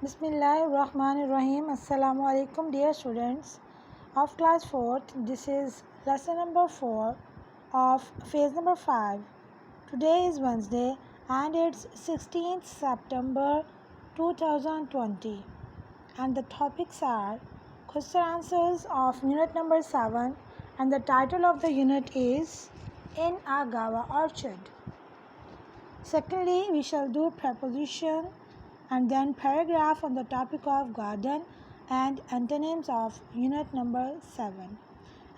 Bismillahirrahmanirrahim. Assalamu alaikum, dear students of class 4th. This is lesson number 4 of phase number 5. Today is Wednesday and it's 16th September 2020, and the topics are question answers of unit number 7, and the title of the unit is In a Guava Orchard. Secondly, we shall do preposition and then paragraph on the topic of garden and antonyms of unit number 7.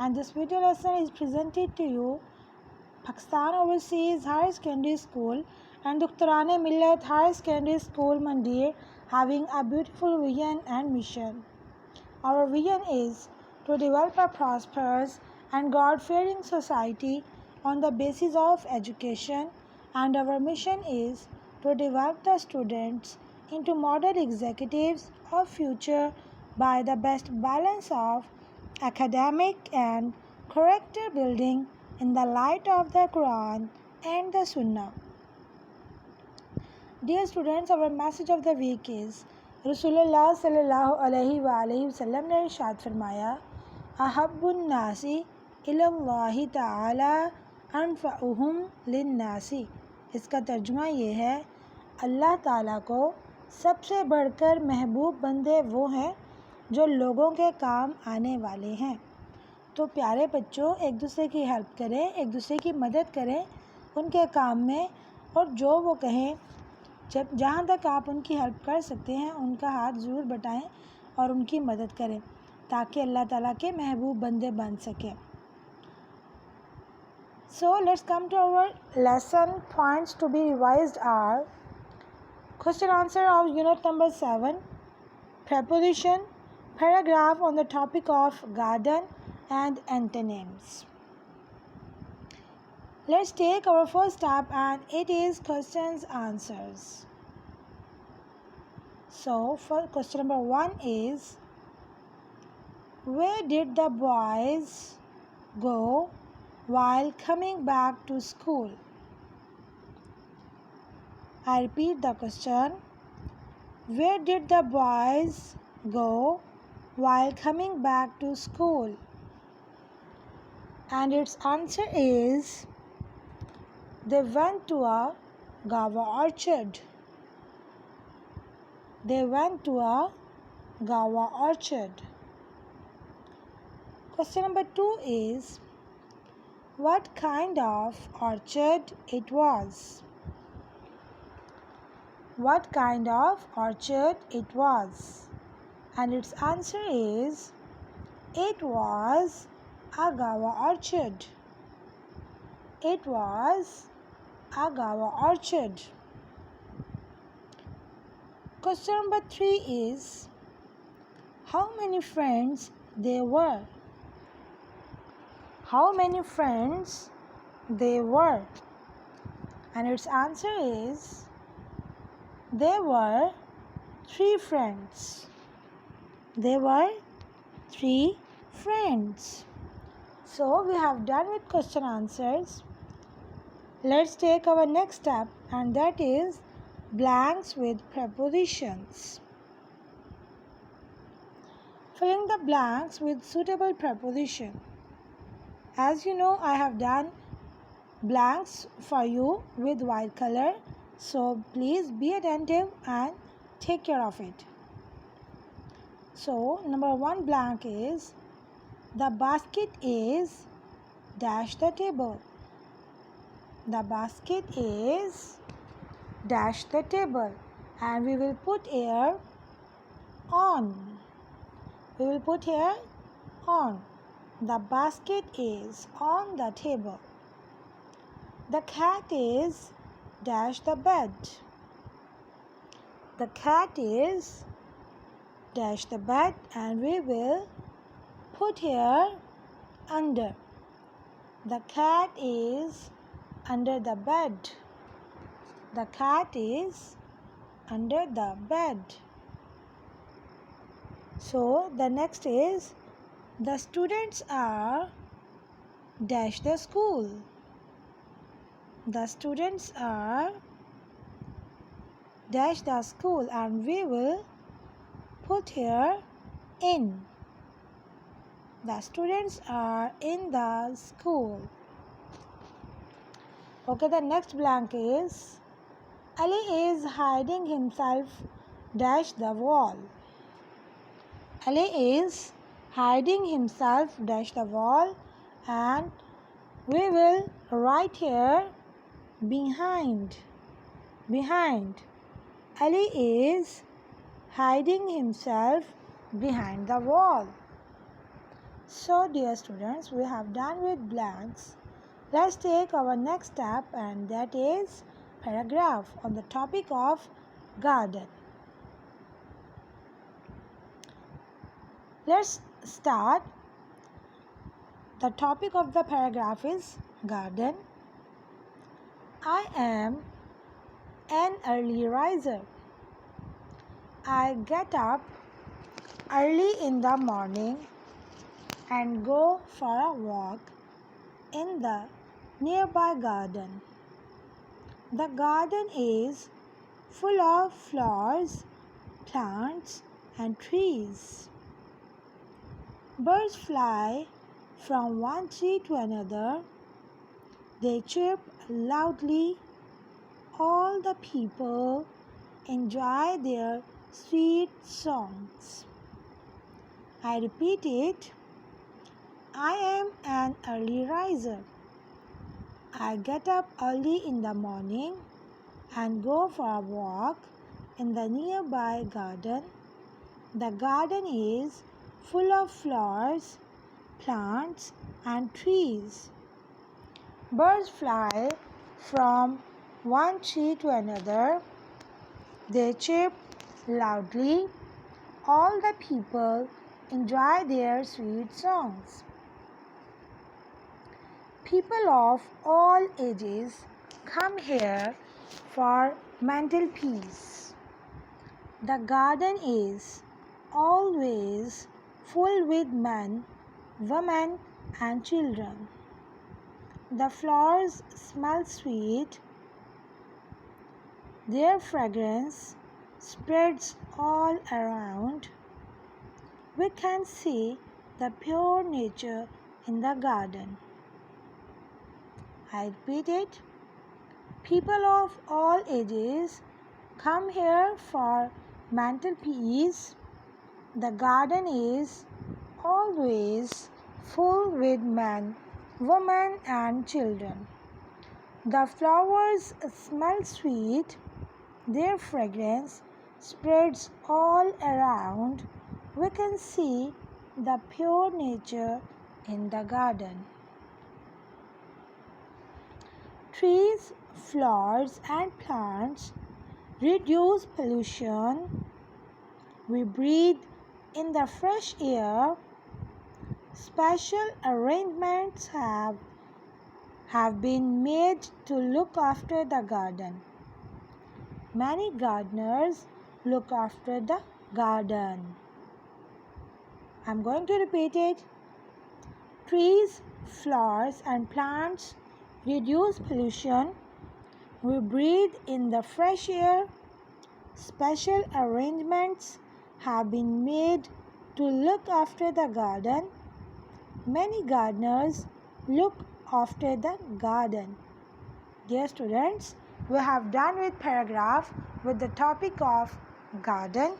And this video lesson is presented to you Pakistan Overseas Higher Secondary School and Duktarane Millat Higher Secondary School Mandir, having a beautiful vision and mission. Our vision is to develop a prosperous and God-fearing society on the basis of education, and our mission is to develop the students into model executives of future by the best balance of academic and character building in the light of the Quran and the Sunnah. Dear students, our message of the week is Rasulullah sallallahu alaihi wasallam ने इरशाद फरमाया, अहब्बुन नासी इलल्लाहि ताला अनफअहुम लिन्नासी। इसका तर्जुमा ये है, अल्लाह ताला को सबसे बढ़कर महबूब बंदे वो हैं जो लोगों के काम आने वाले हैं। तो प्यारे बच्चों, एक दूसरे की हेल्प करें, एक दूसरे की मदद करें उनके काम में, और जो वो कहें, जब जहाँ तक आप उनकी हेल्प कर सकते हैं उनका हाथ ज़रूर बटाएं और उनकी मदद करें ताकि अल्लाह ताला के महबूब बंदे बन सकें। So let's come to our lesson. Points to be revised are question answer of unit number 7, preposition, paragraph on the topic of garden and antonyms. Let's take our first step, and it is questions answers. So for question number 1 is, where did the boys go while coming back to school? I repeat the question. Where did the boys go while coming back to school? And its answer is, they went to a guava orchard. They went to a guava orchard. Question number 2 is, what kind of orchard it was? What kind of orchard it was? And its answer is, it was a guava orchard. It was a guava orchard. Question number 3 is, how many friends they were? How many friends they were? And its answer is, there were 3 friends. There were 3 friends. So we have done with question answers. Let's take our next step, and that is blanks with prepositions. Filling the blanks with suitable preposition. As you know, I have done blanks for you with white color, so please be attentive and take care of it. So number 1 blank is, the basket is dash the table. The basket is dash the table, and we will put here on. We will put here on. The basket is on the table. The cat is dash the bed. The cat is dash the bed, and we will put here under. The cat is under the bed. The cat is under the bed. So the next is, the students are dash the school. The students are dash the school, and we will put here in. The students are in the school. Okay, the next blank is Ali is hiding himself dash the wall. Ali is hiding himself dash the wall, and we will write here behind. Behind. Ali is hiding himself behind the wall. So dear students, we have done with blanks. Let's take our next step, and that is paragraph on the topic of garden. Let's start. The topic of the paragraph is garden. I am an early riser. I get up early in the morning and go for a walk in the nearby garden. The garden is full of flowers, plants, and trees. Birds fly from one tree to another. They chirp loudly. All the people enjoy their sweet songs. I repeat it. I am an early riser. I get up early in the morning and go for a walk in the nearby garden. The garden is full of flowers, plants, and trees. Birds fly from one tree to another. They chirp loudly. All the people enjoy their sweet songs. People of all ages come here for mental peace. The garden is always full with men, women, and children. The flowers smell sweet. Their fragrance spreads all around. We can see the pure nature in the garden. I repeat it. People of all ages come here for mental peace. The garden is always full with men, women, and children. The flowers smell sweet. Their fragrance spreads all around. We can see the pure nature in the garden. Trees, flowers, and plants reduce pollution. We breathe in the fresh air. Special arrangements have been made to look after the garden. Many gardeners look after the garden. I'm going to repeat it. Trees, flowers, and plants reduce pollution. We breathe in the fresh air. Special arrangements have been made to look after the garden. Many gardeners look after the garden. Dear students, we have done with paragraph with the topic of garden.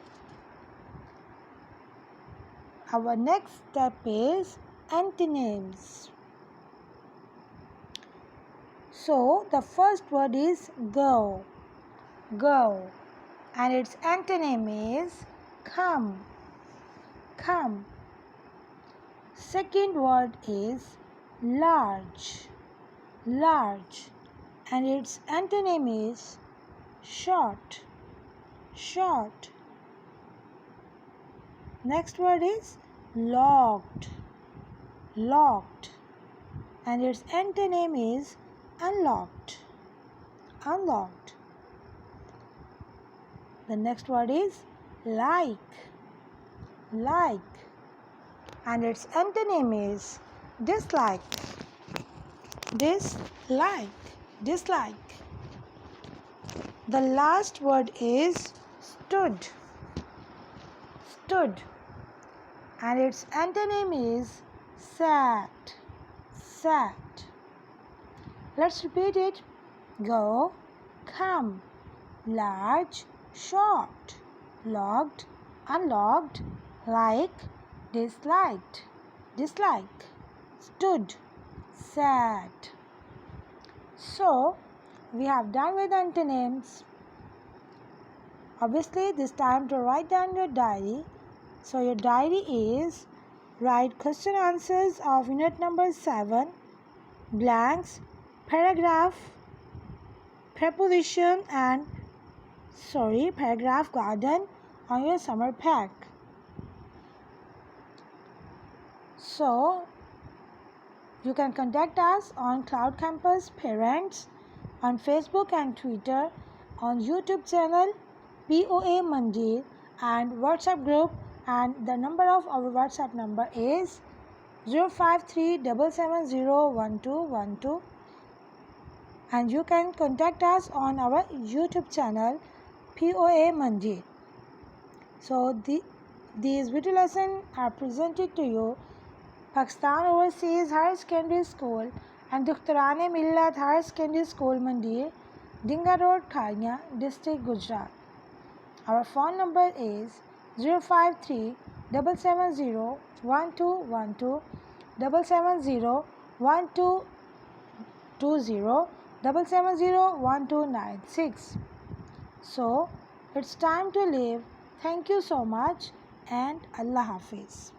Our next step is antonyms. So the first word is go. Go. And its antonym is come. Come. Second word is large. Large. And its antonym is short. Short. Next word is locked. Locked. And its antonym is unlocked. Unlocked. The next word is like. Like. And its antonym is dislike. Dislike. Dislike. The last word is stood. stood, and its antonym is sat. Sat. Let's repeat it. Go, come, large, short, logged, unlogged, like, disliked, dislike, stood, sat. So, we have done with antonyms. Obviously, this time to write down your diary. So, your diary is write question answers of unit number 7, blanks, paragraph, preposition and paragraph garden on your summer pack. So, you can contact us on Cloud Campus Parents, on Facebook and Twitter, on YouTube channel POA Mandir, and WhatsApp group, and the number of our WhatsApp number is 05377701212, and you can contact us on our YouTube channel POA Mandir. So these video lessons are presented to you Pakistan Overseas Higher Secondary School and Dukhtarane Millat Higher Secondary School Mandir, Dinga Road, Khania, District, Gujarat. Our phone number is 053 770 1212 770 1220 770 1296. So, it's time to leave. Thank you so much and Allah Hafiz.